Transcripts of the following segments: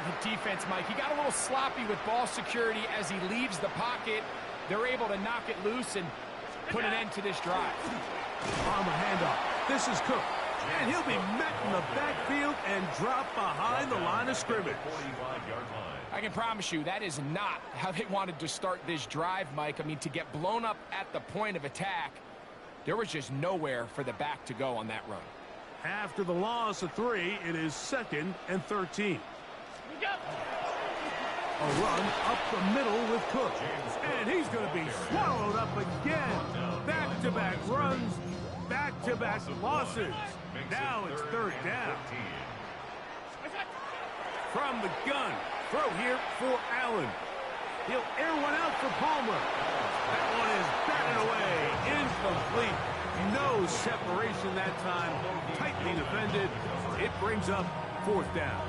the defense, Mike. He got a little sloppy with ball security as he leaves the pocket. They're able to knock it loose and put an end to this drive. On the handoff, this is Cook. And he'll be met in the backfield and dropped behind the line of scrimmage. I can promise you that is not how they wanted to start this drive, Mike. I mean, to get blown up at the point of attack, there was just nowhere for the back to go on that run. After the loss of 3, it is 2nd and 13. A run up the middle with Cook. And he's going to be swallowed up again. Back-to-back runs, back-to-back losses. Now it's 3rd down. From the gun, throw here for Allen. He'll air one out for Palmer. That one is batted away, incomplete. No separation that time, tightly defended. It brings up 4th down.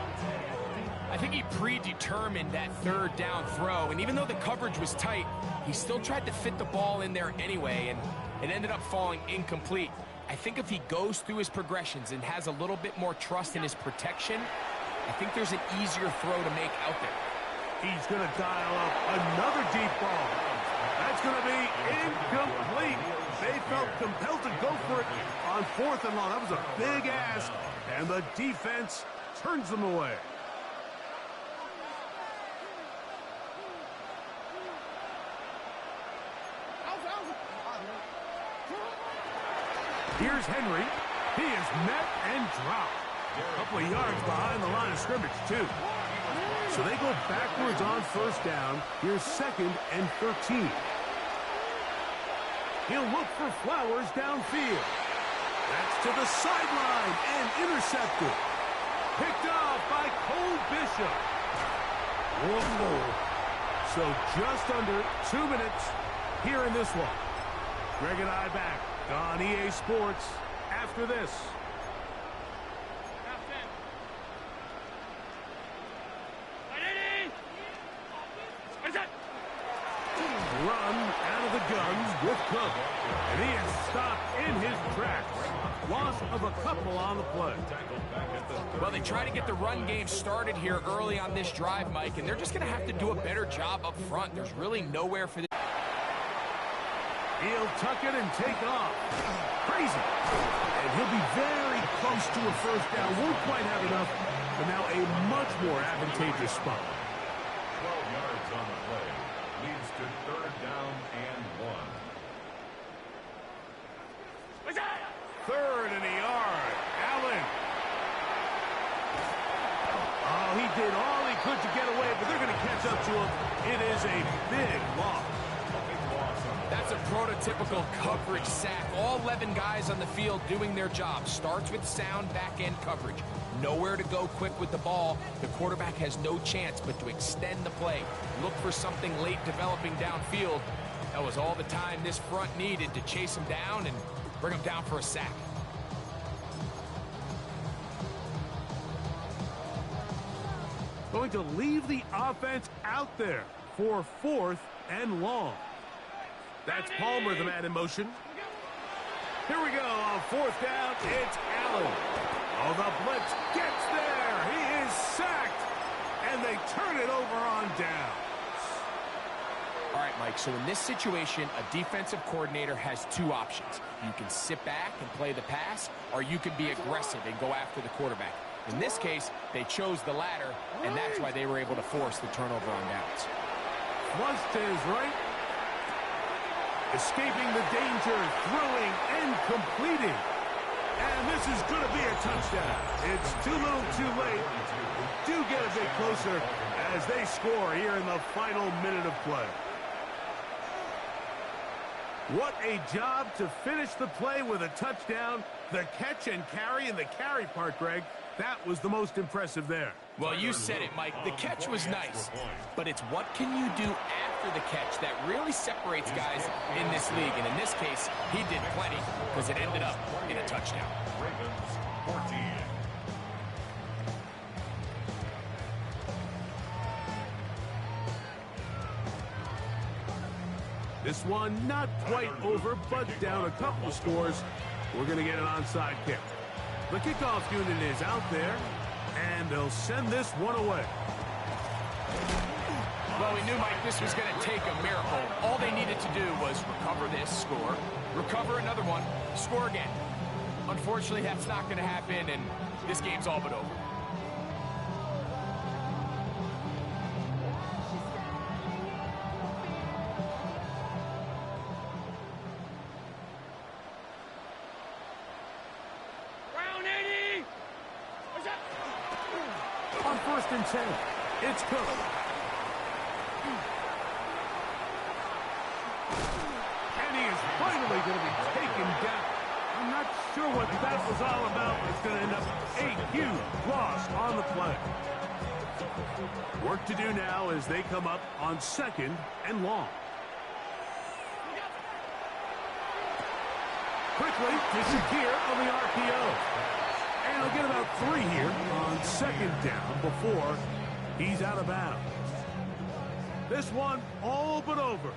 I think he predetermined that 3rd down throw, and even though the coverage was tight, he still tried to fit the ball in there anyway, and it ended up falling incomplete. I think if he goes through his progressions and has a little bit more trust in his protection, I think there's an easier throw to make out there. He's going to dial up another deep ball. That's going to be incomplete. They felt compelled to go for it on 4th and long. That was a big ask, and the defense turns them away. Here's Henry. He is met and dropped. A couple of yards behind the line of scrimmage, too. So they go backwards on 1st down. Here's 2nd and 13. He'll look for Flowers downfield. That's to the sideline and intercepted. Picked off by Cole Bishop. Whoa. So just under 2 minutes here in this one. Greg and I back on EA Sports after this. Run out of the guns with Cook. And he is stopped in his tracks. Loss of a couple on the play. Well, they try to get the run game started here early on this drive, Mike, and they're just going to have to do a better job up front. There's really nowhere for the... He'll tuck it and take off. Crazy. And he'll be very close to a 1st down. Won't quite have enough, but now a much more advantageous spot. 12 yards on the play. Leads to 3rd down and 1. 3rd and a yard. Allen. Oh, he did all he could to get away, but they're going to catch up to him. It is a big loss. That's a prototypical coverage sack. All 11 guys on the field doing their job. Starts with sound back-end coverage. Nowhere to go quick with the ball. The quarterback has no chance but to extend the play. Look for something late developing downfield. That was all the time this front needed to chase him down and bring him down for a sack. Going to leave the offense out there for 4th and long. That's Palmer, the man in motion. Here we go on 4th down. It's Allen. Oh, the blitz gets there. He is sacked. And they turn it over on down. All right, Mike, so in this situation, a defensive coordinator has 2 options. You can sit back and play the pass, or you can be aggressive and go after the quarterback. In this case, they chose the latter, and that's why they were able to force the turnover on downs. Flush to his right. Escaping the danger, throwing and completing. And this is going to be a touchdown. It's too little too late. Do get a bit closer as they score here in the final minute of play. What a job to finish the play with a touchdown. The catch and carry, and the carry part, Greg, that was the most impressive there. Well, you said it, Mike. The catch was nice, but it's what can you do after the catch that really separates guys in this league. And in this case, he did plenty because it ended up in a touchdown. Ravens 14. This one not quite over, but down a couple of scores. We're going to get an onside kick. The kickoff unit is out there, and they'll send this one away. Well, we knew, Mike, this was going to take a miracle. All they needed to do was recover this, score, recover another one, score again. Unfortunately, that's not going to happen, and this game's all but over. On 1st and 10, it's Cook. And he is finally going to be taken down. I'm not sure what that was all about, but it's going to end up a huge loss on the play. Work to do now as they come up on 2nd and long. Quickly to secure on the RPO. And he'll get about 3 here on 2nd down before he's out of bounds. This one all but over.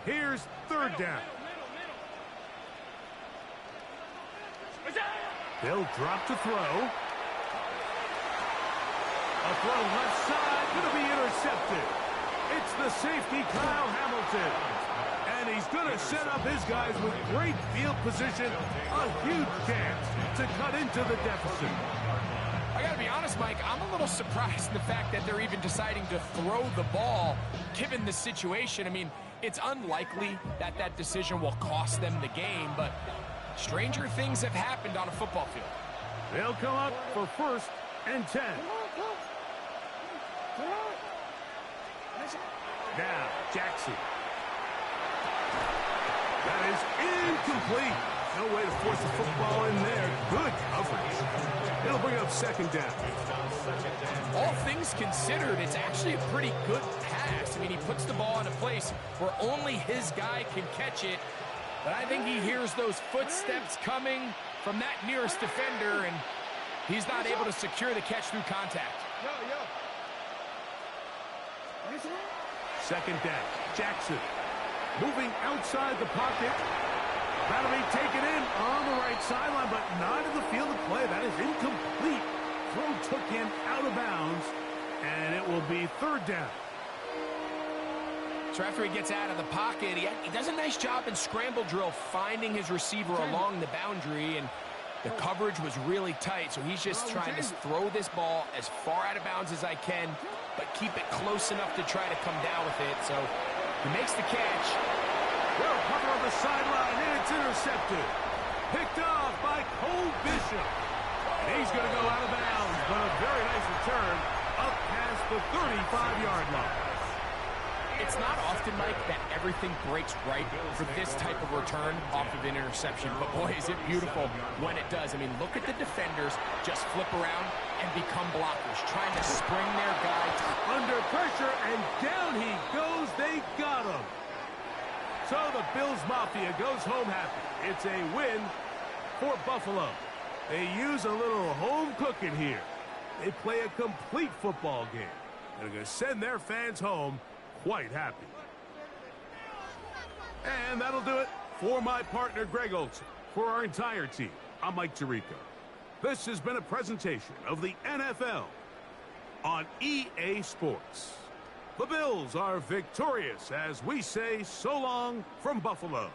Here's 3rd down. They'll drop to throw. A throw left side, going to be intercepted. It's the safety, Kyle Hamilton. And he's going to set up his guys with great field position. A huge chance to cut into the deficit. I got to be honest, Mike, I'm a little surprised in the fact that they're even deciding to throw the ball given the situation. I mean, it's unlikely that that decision will cost them the game, but stranger things have happened on a football field. They'll come up for 1st and 10. Now, Jackson. That is incomplete. No way to force the football in there. Good coverage. It'll bring up 2nd down. All things considered, it's actually a pretty good pass. I mean, he puts the ball in a place where only his guy can catch it. But I think he hears those footsteps coming from that nearest defender, and he's not able to secure the catch through contact. 2nd down. Jackson moving outside the pocket. That'll be taken in on the right sideline, but not in the field of play. That is incomplete. Throw took him out of bounds, and it will be 3rd down. So after he gets out of the pocket, he does a nice job in scramble drill finding his receiver along the boundary, and the coverage was really tight, so he's just trying to throw this ball as far out of bounds as I can, but keep it close enough to try to come down with it. So he makes the catch. Well, cover on the sideline, and it's intercepted. Picked off by Cole Bishop. And he's going to go out of bounds, but a very nice return up past the 35-yard line. It's not often, Mike, that everything breaks right for this type of return off of an interception. But, boy, is it beautiful when it does. I mean, look at the defenders just flip around and become blockers, trying to spring their guy. Under pressure, and down he goes. They got him. So the Bills Mafia goes home happy. It's a win for Buffalo. They use a little home cooking here. They play a complete football game. They're going to send their fans home quite happy. And that'll do it for my partner, Greg Olson. For our entire team, I'm Mike Tirico. This has been a presentation of the NFL on EA Sports. The Bills are victorious as we say so long from Buffalo.